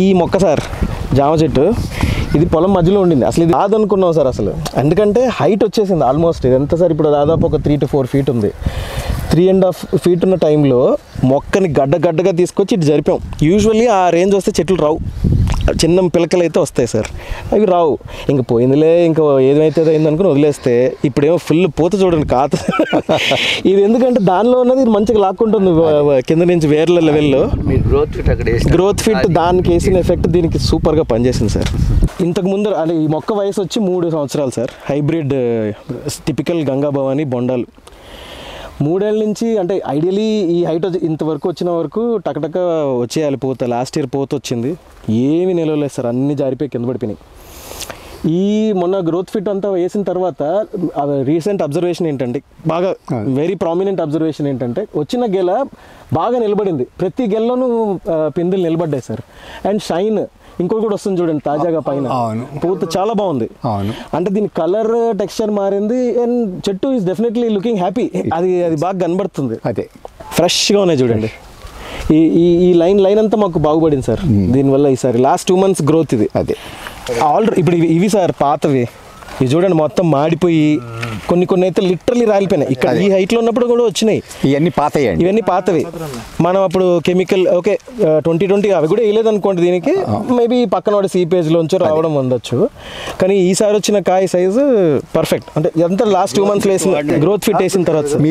ఈ మొక్క సార్ జామ చెట్టు ఇది పొలం మధ్యలో ఉండింది. అసలు ఇది కాదనుకున్నాం సార్ అసలు, ఎందుకంటే హైట్ వచ్చేసింది ఆల్మోస్ట్. ఇది ఎంత సార్, ఇప్పుడు దాదాపు ఒక 3 to 4 feet ఉంది. 3.5 feet ఉన్న టైంలో మొక్కని గడ్డగా తీసుకొచ్చి ఇటు జరిపాం. యూజువల్లీ ఆ రేంజ్ వస్తే చెట్లు రావు, చిన్న పిలకలు అయితే వస్తాయి సార్, అవి రావు. ఇంక పోయిందిలే, ఇంకా ఏదైతే అయిందనుకుని వదిలేస్తే ఇప్పుడేమో ఫుల్ పూత చూడండి కాత. ఇది ఎందుకంటే దానిలో ఉన్నది మంచిగా లాక్కుంటుంది కింద నుంచి వేర్ల లెవెల్లో. గ్రోత్ ఫిట్ దానికి వేసిన ఎఫెక్ట్ దీనికి సూపర్గా పనిచేసింది సార్. ఇంతకుముందు అంటే ఈ మొక్క వయసు వచ్చి 3 సంవత్సరాలు sir. Hybrid typical Ganga Bhavani బొండాలు 3 ఏళ్ళ నుంచి, అంటే ఐడియలీ ఈ హైట్ ఇంతవరకు వచ్చిన వరకు టకటక వచ్చేయాలి పూత. లాస్ట్ ఇయర్ పూత వచ్చింది, ఏమీ నిలవలేదు సార్, అన్నీ జారిపోయి కింద పడిపోయినాయి. ఈ మొన్న గ్రోత్ ఫిట్ అంతా వేసిన తర్వాత రీసెంట్ అబ్జర్వేషన్ ఏంటంటే, బాగా వెరీ ప్రామినెంట్ అబ్జర్వేషన్ ఏంటంటే, వచ్చిన గెల బాగా నిలబడింది. ప్రతి గెల్లోనూ పిందెలు నిలబడ్డాయి సార్. అండ్ షైన్ ఇంకోటి కూడా వస్తుంది చూడండి తాజాగా పైన, పూత చాలా బాగుంది. అంటే దీని కలర్ టెక్స్చర్ మారింది అండ్ చెట్టు ఈస్ డెఫినెట్లీ లుకింగ్ హ్యాపీ. అది బాగా కనబడుతుంది, అదే ఫ్రెష్గా ఉన్నాయి చూడండి. ఈ లైన్ అంతా మాకు బాగుపడింది సార్ దీనివల్ల. ఈసారి లాస్ట్ 2 months గ్రోత్ ఇది. అదే ఆల్రెడీ ఇప్పుడు ఇవి సార్ పాతవి, ఇవి చూడండి మొత్తం మాడిపోయి కొన్ని అయితే లిటరలీ రాలిపోయినాయి. ఇక్కడ ఈ హైట్లో ఉన్నప్పుడు కూడా వచ్చినాయి. ఇవన్నీ పాతవి. మనం అప్పుడు కెమికల్ ఓకే 2020 అవి కూడా వేయలేదు అనుకోండి దీనికి, మేబీ పక్కన వాడి సీపేజ్లోంచో రావడం ఉండొచ్చు. కానీ ఈసారి వచ్చిన కాయ సైజు పర్ఫెక్ట్. అంటే ఎంత లాస్ట్ 2 months వేసిన గ్రోత్ ఫిట్ వేసిన తర్వాత